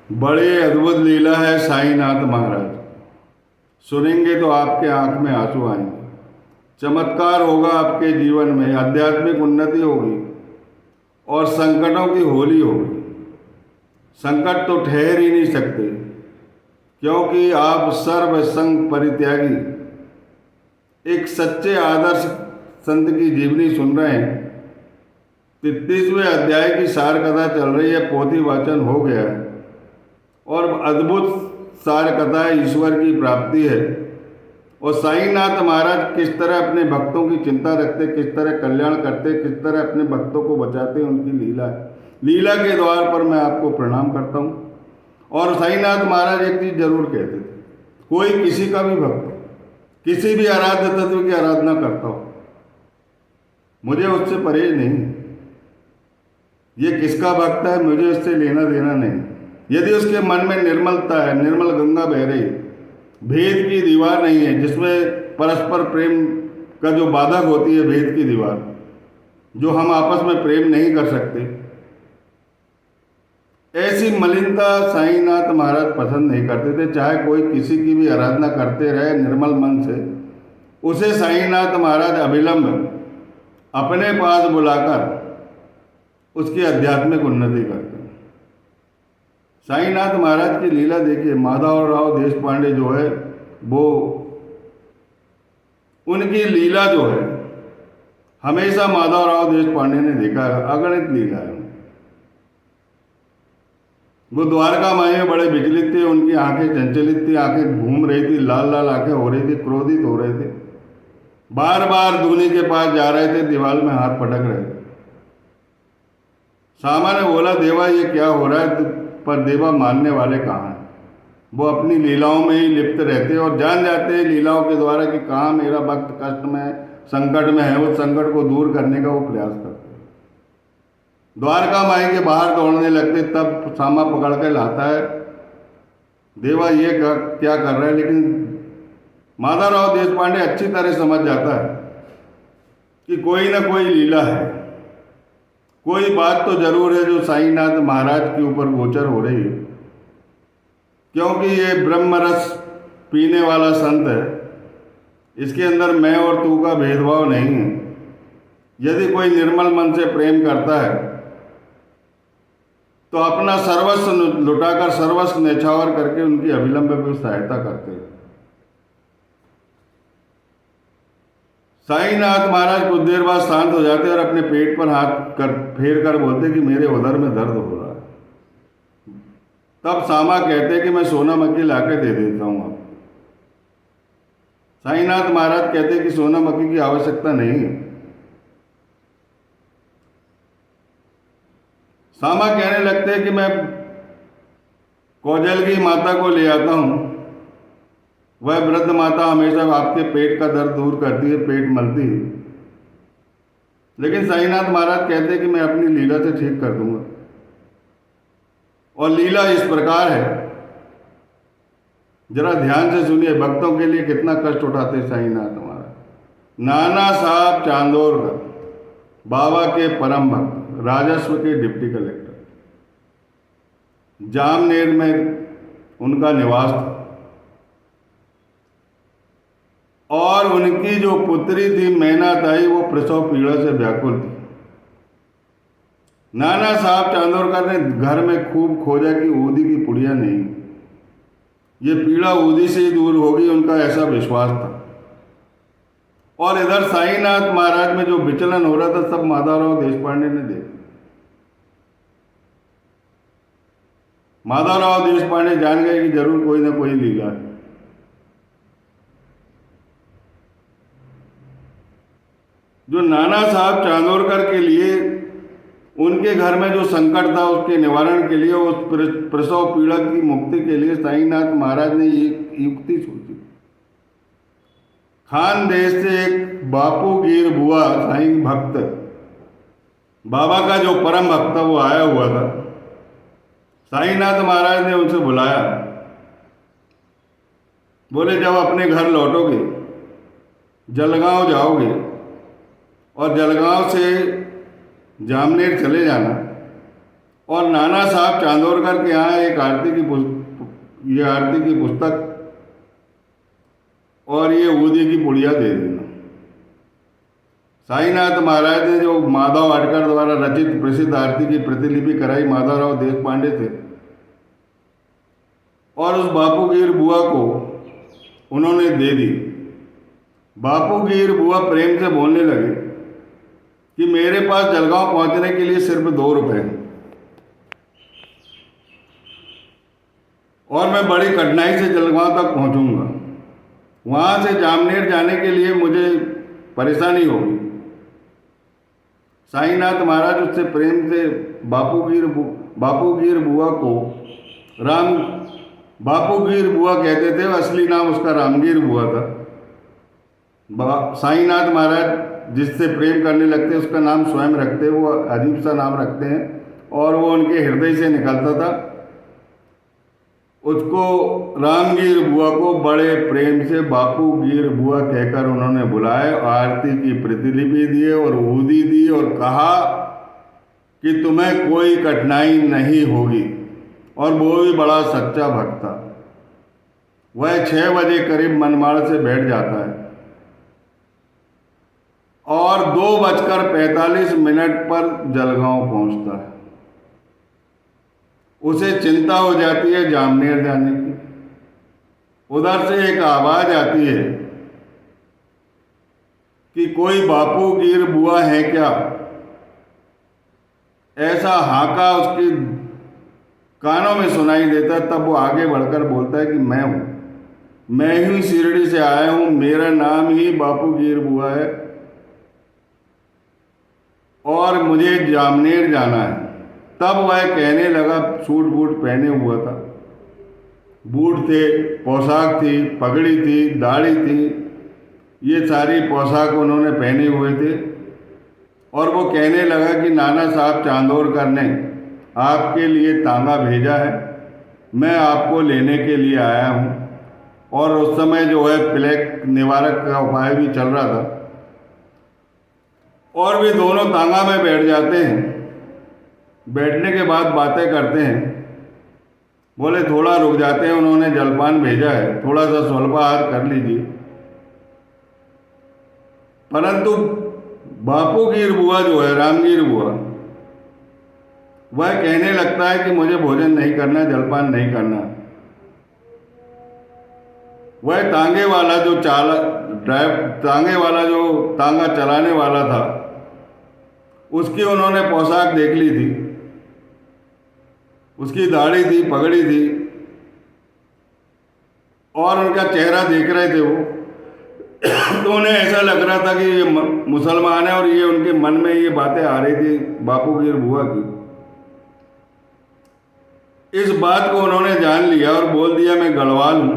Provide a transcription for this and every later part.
बड़े अद्भुत लीला है साईनाथ महाराज। सुनेंगे तो आपके आंख में आंसू आएंगे। चमत्कार होगा आपके जीवन में, आध्यात्मिक उन्नति होगी और संकटों की होली होगी। संकट तो ठहर ही नहीं सकते, क्योंकि आप सर्व संग परित्यागी एक सच्चे आदर्श संत की जीवनी सुन रहे हैं। 33वें अध्याय की सार कथा चल रही है, पोथी वाचन हो गया है और अद्भुत सार कथा ईश्वर की प्राप्ति है। और साईनाथ महाराज किस तरह अपने भक्तों की चिंता रखते, किस तरह कल्याण करते, किस तरह अपने भक्तों को बचाते, उनकी लीला है। लीला के द्वार पर मैं आपको प्रणाम करता हूँ। और साईनाथ महाराज एक चीज़ जरूर कहते थे, कोई किसी का भी भक्त, किसी भी आराध्य तत्व की आराधना करता हो, मुझे उससे परहेज नहीं। ये किसका भक्त है मुझे उससे लेना देना नहीं। यदि उसके मन में निर्मलता है, निर्मल गंगा बह रही, भेद की दीवार नहीं है जिसमें परस्पर प्रेम का जो बाधक होती है, भेद की दीवार जो हम आपस में प्रेम नहीं कर सकते, ऐसी मलिनता साईनाथ महाराज पसंद नहीं करते थे। चाहे कोई किसी की भी आराधना करते रहे निर्मल मन से, उसे साईनाथ महाराज अविलंब अपने पास बुलाकर उसकी आध्यात्मिक उन्नति करते हैं। साईनाथ महाराज की लीला देखिए, माधवराव देशपांडे जो है वो, उनकी लीला जो है हमेशा माधवराव देशपांडे ने देखा है, अगणित लीला है। वो द्वारका माई में बड़े विचलित थे, उनकी आंखें चंचलित थी, आंखें घूम रही थी, लाल लाल आंखें हो रही थी, क्रोधित हो रहे थे, बार बार दूनी के पास जा रहे थे, दीवार में हाथ पटक रहे थे। सामा ने बोला, देवा ये क्या हो रहा है? पर देवा मानने वाले कहाँ हैं? वो अपनी लीलाओं में ही लिप्त रहते हैं और जान जाते हैं लीलाओं के द्वारा कि कहाँ मेरा भक्त कष्ट में, संकट में है। उस संकट को दूर करने का वो प्रयास करते हैं। द्वारका माई के बाहर दौड़ने लगते, तब सामा पकड़ के लाता है, देवा ये क्या कर रहा है? लेकिन माधवराव देशपांडे अच्छी तरह समझ जाता है कि कोई ना कोई लीला है, कोई बात तो जरूर है जो साईनाथ महाराज के ऊपर गोचर हो रही है, क्योंकि ये ब्रह्मरस पीने वाला संत है, इसके अंदर मैं और तू का भेदभाव नहीं है। यदि कोई निर्मल मन से प्रेम करता है तो अपना सर्वस्व लुटाकर, सर्वस्व न्यौछावर करके उनकी अविलंब में सहायता करते हैं। साईनाथ महाराज कुछ देर बाद शांत हो जाते और अपने पेट पर हाथ फेर कर बोलते कि मेरे उदर में दर्द हो रहा है। तब सामा कहते कि मैं सोना मक्खी लाके दे देता हूं आपको। साईनाथ महाराज कहते कि सोना मक्खी की आवश्यकता नहीं है। सामा कहने लगते कि मैं कौजलगी माता को ले आता हूं, वह वृद्ध माता हमेशा आपके पेट का दर्द दूर करती है, पेट मलती है। लेकिन साईनाथ महाराज कहते कि मैं अपनी लीला से ठीक कर दूंगा। और लीला इस प्रकार है, जरा ध्यान से सुनिए, भक्तों के लिए कितना कष्ट उठाते साईनाथ महाराज। नाना साहब चांदोरकर, बाबा के परम भक्त, राजस्व के डिप्टी कलेक्टर, जामनेर में उनका निवास था। और उनकी जो पुत्री थी मैनाताई, वो प्रसव पीड़ा से व्याकुल थी। नाना साहब चांदोरकर ने घर में खूब खोजा कि ऊदी की पुड़िया नहीं, ये पीड़ा ऊदी से ही दूर होगी, उनका ऐसा विश्वास था। और इधर साईनाथ महाराज में जो विचलन हो रहा था, सब माधवराव देशपांडे ने देखा। माधवराव देशपांडे जान गए कि जरूर कोई ना कोई लीला है। जो नाना साहब चांदोरकर के लिए, उनके घर में जो संकट था, उसके निवारण के लिए, उस प्रसव पीड़ा की मुक्ति के लिए साईनाथ महाराज ने एक युक्ति सोची। खानदेश से एक बापू गिर बुआ साईं भक्त, बाबा का जो परम भक्त था, वो आया हुआ था। साईनाथ महाराज ने उनसे बुलाया, बोले जब अपने घर लौटोगे जलगांव जाओगे और जलगांव से जामनेर चले जाना, और नाना साहब चांदोरकर के यहाँ एक ये आरती की पुस्तक और ये ऊदी की पुड़िया दे देना। साईनाथ महाराज ने जो माधव आडकर द्वारा रचित प्रसिद्ध आरती की प्रतिलिपि कराई माधवराव देशपांडे थे, और उस बापूगीर बुआ को उन्होंने दे दी। बापूगीर बुआ प्रेम से बोलने लगे कि मेरे पास जलगांव पहुंचने के लिए सिर्फ 2 रुपए हैं और मैं बड़ी कठिनाई से जलगांव तक पहुंचूंगा। वहां से जामनेर जाने के लिए मुझे परेशानी होगी। साईनाथ महाराज उससे प्रेम से बापूगीर बुआ को बापूगीर बुआ कहते थे। असली नाम उसका रामगीर बुआ था। साईनाथ महाराज जिससे प्रेम करने लगते उसका नाम स्वयं रखते, वो अजीब सा नाम रखते हैं और वो उनके हृदय से निकलता था। उसको रामगीर बुआ को बड़े प्रेम से बापूगीर बुआ कहकर उन्होंने बुलाए, आरती की प्रतिलिपि दिए और ऊदी दी और कहा कि तुम्हें कोई कठिनाई नहीं होगी। और वो भी बड़ा सच्चा भक्त था। वह 6 बजे करीब मनमाड़ से बैठ जाता है और 2:45 पर जलगांव पहुंचता है। उसे चिंता हो जाती है जामनेर जाने की। उधर से एक आवाज आती है कि कोई बापूगीर बुआ है क्या। ऐसा हाका उसकी कानों में सुनाई देता है। तब वो आगे बढ़कर बोलता है कि मैं हूं, मैं ही शिरडी से आया हूं, मेरा नाम ही बापूगीर बुआ है और मुझे जामनेर जाना है। तब वह कहने लगा, सूट बूट पहने हुआ था, बूट थे, पोशाक थी, पगड़ी थी, दाढ़ी थी, ये सारी पोशाक उन्होंने पहने हुए थे। और वो कहने लगा कि नाना साहब चांदोरकर ने आपके लिए तांगा भेजा है, मैं आपको लेने के लिए आया हूँ। और उस समय जो है प्लेग निवारक का उपाय भी चल रहा था और वे दोनों तांगा में बैठ जाते हैं। बैठने के बाद बातें करते हैं। बोले थोड़ा रुक जाते हैं, उन्होंने जलपान भेजा है, थोड़ा सा स्वल्पाहार कर लीजिए। परंतु बापूगीर बुआ जो है, रामगीर बुआ, वह कहने लगता है कि मुझे भोजन नहीं करना, जलपान नहीं करना। वह तांगे वाला जो तांगा चलाने वाला था, उसकी उन्होंने पोशाक देख ली थी, उसकी दाढ़ी थी, पगड़ी थी और उनका चेहरा देख रहे थे वो। तो उन्हें ऐसा लग रहा था कि ये मुसलमान है और ये उनके मन में ये बातें आ रही थी बापूगीर बुआ की। इस बात को उन्होंने जान लिया और बोल दिया, मैं गढ़वाल हूँ,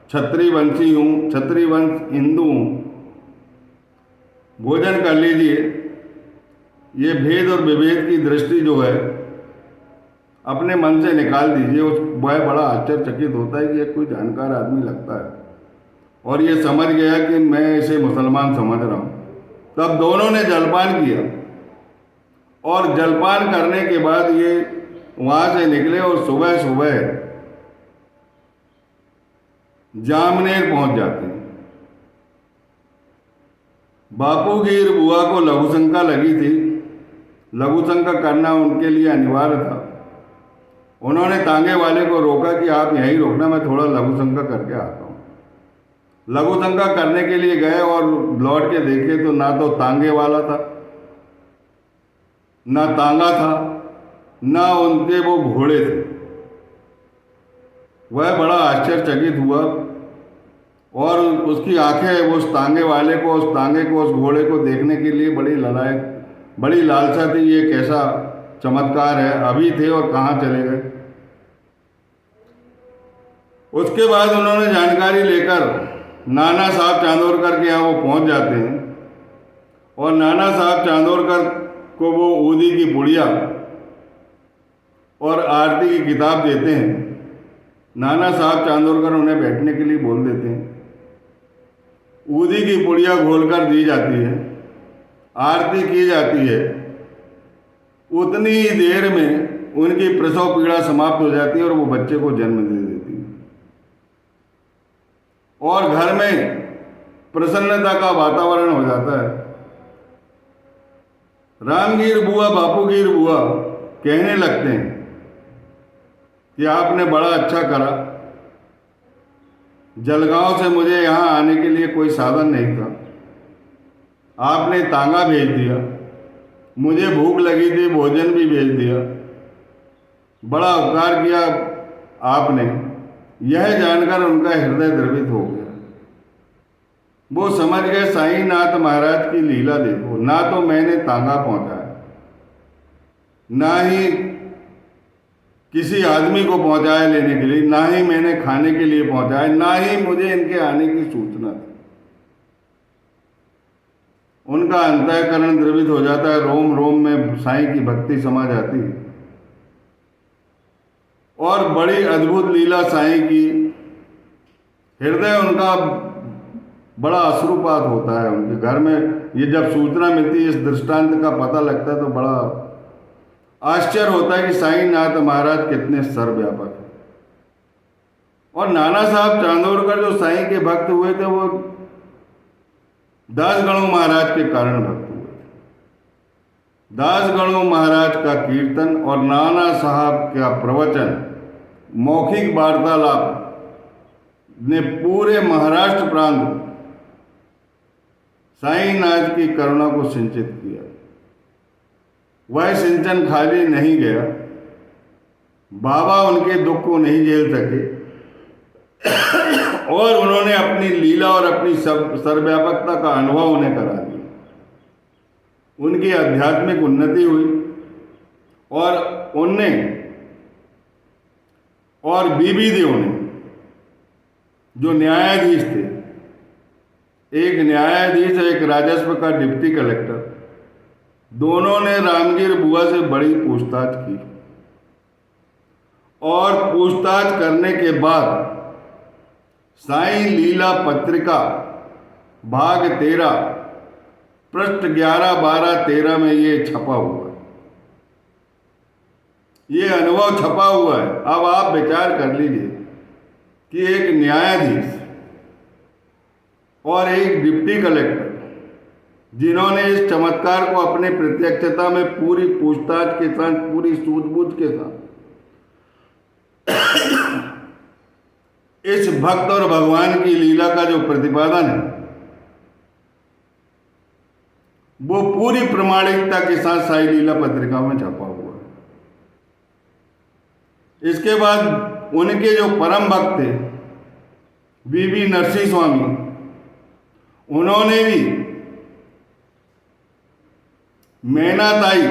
छत्री वंशी हूँ, छत्री वंश हिंदू हूँ, भोजन कर लीजिए। ये भेद और विभेद की दृष्टि जो है अपने मन से निकाल दीजिए। वह बड़ा आश्चर्यचकित होता है कि ये कोई जानकार आदमी लगता है और ये समझ गया कि मैं इसे मुसलमान समझ रहा हूँ। तब दोनों ने जलपान किया और जलपान करने के बाद ये वहाँ से निकले और सुबह सुबह जामनेर पहुँच जाते हैं। बापूगीर बुआ को लघुशंका लगी थी। लघुशंका करना उनके लिए अनिवार्य था। उन्होंने तांगे वाले को रोका कि आप यहीं रोकना, मैं थोड़ा लघुशंका करके आता हूँ। लघुशंका करने के लिए गए और लौट के देखे तो ना तो तांगे वाला था, ना तांगा था, ना उनके वो घोड़े थे। वह बड़ा आश्चर्यचकित हुआ और उसकी आंखें उस तांगे वाले को, उस तांगे को, उस घोड़े को देखने के लिए बड़ी लालसा थी। ये कैसा चमत्कार है, अभी थे और कहाँ चले गए। उसके बाद उन्होंने जानकारी लेकर नाना साहब चांदोरकर के यहाँ वो पहुँच जाते हैं और नाना साहब चांदोरकर को वो ऊदी की पुड़िया और आरती की किताब देते हैं। नाना साहब चांदोरकर उन्हें बैठने के लिए बोल देते हैं। ऊदी की पुड़िया घोलकर दी जाती है, आरती की जाती है। उतनी ही देर में उनकी प्रसव पीड़ा समाप्त हो जाती है और वो बच्चे को जन्म दे देती है और घर में प्रसन्नता का वातावरण हो जाता है। रामगीर बुआ, बापूगीर बुआ कहने लगते हैं कि आपने बड़ा अच्छा करा, जलगांव से मुझे यहाँ आने के लिए कोई साधन नहीं था, आपने तांगा भेज दिया, मुझे भूख लगी थी, भोजन भी भेज दिया, बड़ा उपकार किया आपने। यह जानकर उनका हृदय द्रवित हो गया। वो समझ गए साईनाथ महाराज की लीला देखो, ना तो मैंने तांगा पहुंचाया, ना ही किसी आदमी को पहुंचाया लेने के लिए, ना ही मैंने खाने के लिए पहुंचाया, ना ही मुझे इनके आने की सूचना थी। उनका अंतःकरण द्रवित हो जाता है, रोम रोम में साईं की भक्ति समा जाती है और बड़ी अद्भुत लीला साईं की। हृदय उनका बड़ा अश्रुपात होता है उनके घर में। ये जब सूचना मिलती है, इस दृष्टांत का पता लगता है तो बड़ा आश्चर्य होता है कि साईनाथ महाराज कितने सर्वव्यापक हैं। और नाना साहब चांदोरकर जो साईं के भक्त हुए थे, वो दासगणु महाराज के कारण भक्त हुए थे। दासगणु महाराज का कीर्तन और नाना साहब का प्रवचन, मौखिक वार्तालाप ने पूरे महाराष्ट्र प्रांत साईनाथ की करुणा को सिंचित किया। वह सिंचन खाली नहीं गया, बाबा उनके दुख को नहीं झेल सके और उन्होंने अपनी लीला और अपनी सर्वव्यापकता का अनुभव उन्हें करा दिया। उनकी आध्यात्मिक उन्नति हुई और उनने और बीबी देव ने, जो न्यायाधीश थे, एक न्यायाधीश और एक राजस्व का डिप्टी कलेक्टर, दोनों ने रामगीर बुआ से बड़ी पूछताछ की और पूछताछ करने के बाद साईं लीला पत्रिका भाग 13 पृष्ठ 11, 12, 13 में ये छपा हुआ है, ये अनुभव छपा हुआ है। अब आप विचार कर लीजिए कि एक न्यायाधीश और एक डिप्टी कलेक्टर, जिन्होंने इस चमत्कार को अपने प्रत्यक्षता में पूरी पूछताछ के साथ, पूरी सूझबूझ के साथ इस भक्त और भगवान की लीला का जो प्रतिपादन है, वो पूरी प्रमाणिकता के साथ साई लीला पत्रिका में छपा हुआ है। इसके बाद उनके जो परम भक्त थे वीवी नरसिंह स्वामी, उन्होंने भी मैनाताई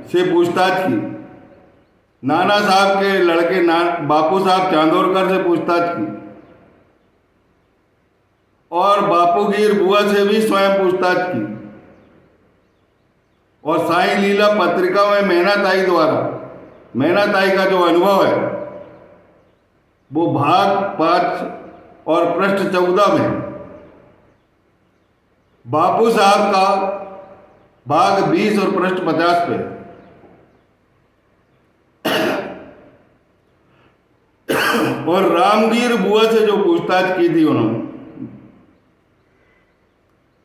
से पूछताछ की, नाना साहब के लड़के बापू साहब चांदोरकर से पूछताछ की और बापूगीर बुआ से भी स्वयं पूछताछ की। और साईं लीला पत्रिका में मैनाताई द्वारा, मैनाताई का जो अनुभव है, वो भाग 5 और पृष्ठ 14 में, बापू साहब का भाग 20 और पृष्ठ 50 पे और रामगीर बुआ से जो पूछताछ की थी उन्होंने,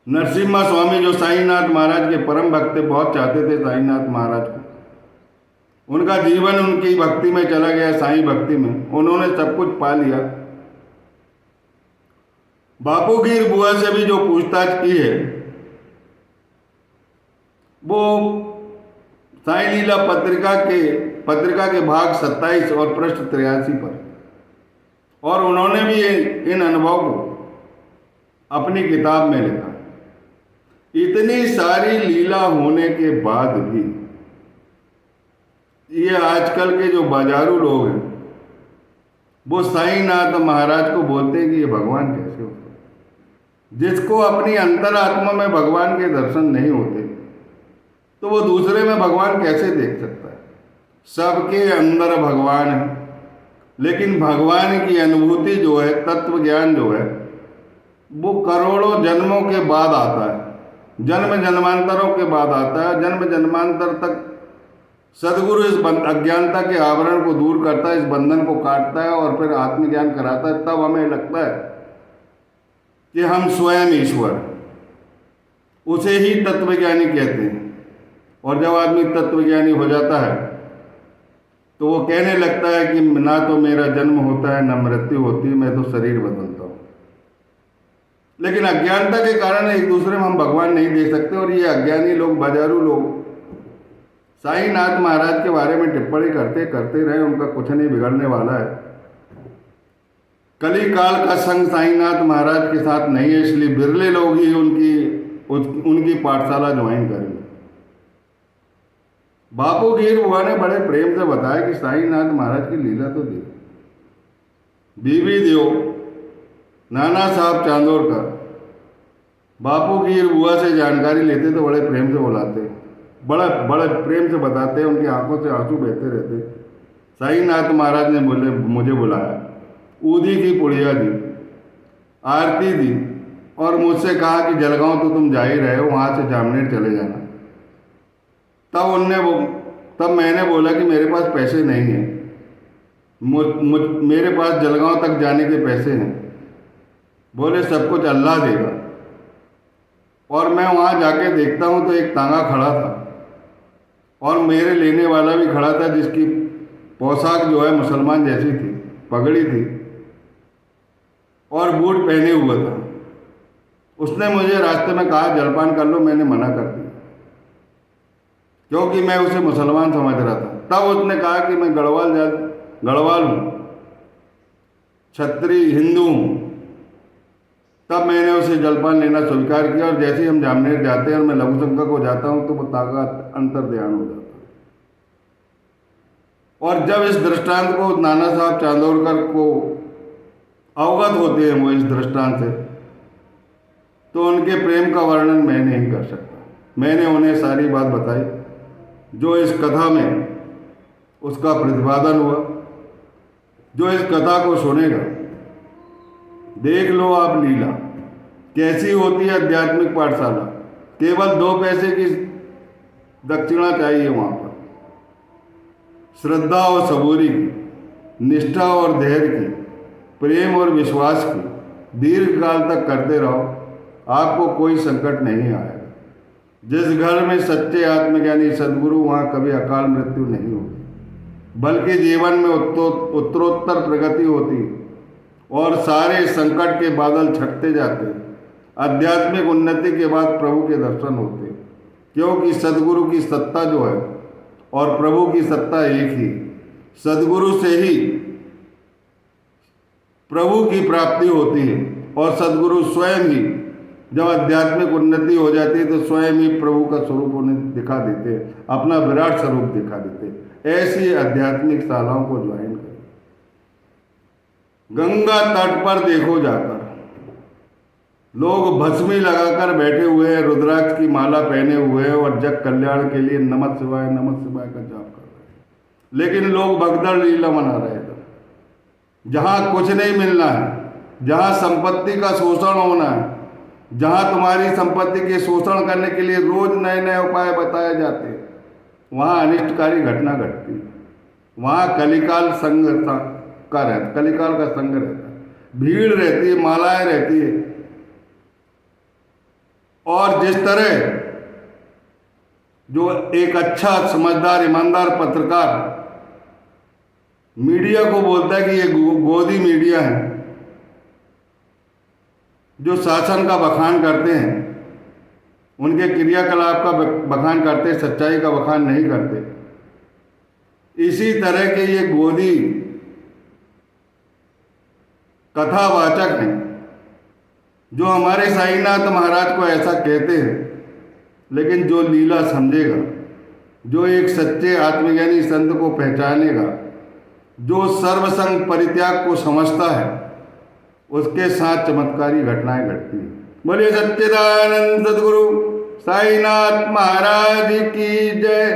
नरसिम्हा स्वामी जो साईनाथ महाराज के परम भक्त थे, बहुत चाहते थे साईनाथ महाराज को, उनका जीवन उनकी भक्ति में चला गया, साईं भक्ति में, उन्होंने सब कुछ पा लिया। बापूगीर बुआ से भी जो पूछताछ की है, वो साईं लीला पत्रिका के भाग 27 और पृष्ठ 83 पर, और उन्होंने भी इन अनुभव को अपनी किताब में लिखा। इतनी सारी लीला होने के बाद भी ये आजकल के जो बाजारू लोग हैं, वो साईनाथ महाराज को बोलते हैं कि ये भगवान कैसे होते। जिसको अपनी अंतरात्मा में भगवान के दर्शन नहीं होते, तो वो दूसरे में भगवान कैसे देख सकता है। सबके अंदर भगवान है, लेकिन भगवान की अनुभूति जो है, तत्व ज्ञान जो है, वो करोड़ों जन्मों के बाद आता है, जन्म जन्मांतरों के बाद आता है। जन्म जन्मांतर तक सदगुरु इस अज्ञानता के आवरण को दूर करता है, इस बंधन को काटता है और फिर आत्मज्ञान कराता है। तब हमें लगता है कि हम स्वयं ईश्वर, उसे ही तत्वज्ञानी कहते हैं। और जब आदमी तत्वज्ञानी हो जाता है तो वो कहने लगता है कि ना तो मेरा जन्म होता है, ना मृत्यु होती है, मैं तो शरीर बदलता हूँ। लेकिन अज्ञानता के कारण एक दूसरे में हम भगवान नहीं देख सकते। और ये अज्ञानी लोग, बाजारू लोग साईनाथ महाराज के बारे में टिप्पणी करते रहे, उनका कुछ नहीं बिगड़ने वाला है। कली काल का संग साईनाथ महाराज के साथ नहीं है, इसलिए बिरले लोग ही उनकी पाठशाला ज्वाइन करेंगे। बापू गिर बुआ ने बड़े प्रेम से बताया कि साईनाथ महाराज की लीला तो देखो। बीबी देव, नाना साहब चांदोरकर बापू गिर बुआ से जानकारी लेते तो बड़े प्रेम से बुलाते, बड़े प्रेम से बताते, उनकी आंखों से आंसू बहते रहते। साईनाथ महाराज ने मुझे बुलाया, ऊदी की पुड़िया दी, आरती दी और मुझसे कहा कि जलगांव तो तुम जा ही रहे हो, वहाँ से जामनेर चले जाना। तब मैंने बोला कि मेरे पास पैसे नहीं हैं, मेरे पास जलगांव तक जाने के पैसे हैं। बोले सब कुछ अल्लाह देगा। और मैं वहाँ जाके देखता हूँ तो एक तांगा खड़ा था और मेरे लेने वाला भी खड़ा था, जिसकी पोशाक जो है मुसलमान जैसी थी, पगड़ी थी और बूट पहने हुआ था। उसने मुझे रास्ते में कहा जलपान कर लो, मैंने मना कर दिया क्योंकि मैं उसे मुसलमान समझ रहा था। तब उसने कहा कि मैं गढ़वाल हूँ, छत्री हिंदू हूँ। तब मैंने उसे जलपान लेना स्वीकार किया और जैसे ही हम जामनेर जाते हैं और मैं लघु शंका को जाता हूँ तो वो तागा अंतर ध्यान हो जाता है। और जब इस दृष्टांत को नाना साहब चांदोरकर को अवगत होते हैं वो इस दृष्टांत से, तो उनके प्रेम का वर्णन मैं नहीं कर सकता। मैंने उन्हें सारी बात बताई जो इस कथा में उसका प्रतिपादन हुआ। जो इस कथा को सुनेगा, देख लो आप लीला कैसी होती है आध्यात्मिक पाठशाला। केवल 2 पैसे की दक्षिणा चाहिए वहाँ पर, श्रद्धा और सबूरी की, निष्ठा और धैर्य की, प्रेम और विश्वास की, दीर्घ काल तक करते रहो, आपको कोई संकट नहीं आएगा। जिस घर में सच्चे आत्मज्ञानी सदगुरु, वहाँ कभी अकाल मृत्यु नहीं होती, बल्कि जीवन में उत्तरोत्तर प्रगति होती और सारे संकट के बादल छटते जाते। आध्यात्मिक उन्नति के बाद प्रभु के दर्शन होते, क्योंकि सदगुरु की सत्ता जो है और प्रभु की सत्ता एक ही। सदगुरु से ही प्रभु की प्राप्ति होती है और सदगुरु स्वयं ही जब आध्यात्मिक उन्नति हो जाती है तो स्वयं ही प्रभु का स्वरूप उन्हें दिखा देते, अपना विराट स्वरूप दिखा देते। ऐसी आध्यात्मिक शालाओं को ज्वाइन करें। गंगा तट पर देखो जाकर लोग भस्मी लगाकर बैठे हुए हैं, रुद्राक्ष की माला पहने हुए हैं और जग कल्याण के लिए नमः शिवाय का जाप कर रहे हैं। लेकिन लोग भगदड़ लीला मना रहे थे, जहाँ कुछ नहीं मिलना है, जहाँ संपत्ति का शोषण होना है, जहाँ तुम्हारी संपत्ति के शोषण करने के लिए रोज नए नए उपाय बताए जाते हैं, वहाँ अनिष्टकारी घटना घटती है। वहाँ कलिकाल का संग रहता है, भीड़ रहती है, मालाएं रहती है। और जिस तरह जो एक अच्छा समझदार ईमानदार पत्रकार मीडिया को बोलता है कि ये गोदी मीडिया है, जो शासन का बखान करते हैं, उनके क्रियाकलाप का बखान करते, सच्चाई का बखान नहीं करते, इसी तरह के ये गोदी कथावाचक हैं जो हमारे साईनाथ महाराज को ऐसा कहते हैं। लेकिन जो लीला समझेगा, जो एक सच्चे आत्मज्ञानी संत को पहचानेगा, जो सर्वसंग परित्याग को समझता है, उसके साथ चमत्कारी घटनाएं घटती हैं। बोलिए सच्चिदानंद सद्गुरु साईनाथ महाराज की जय।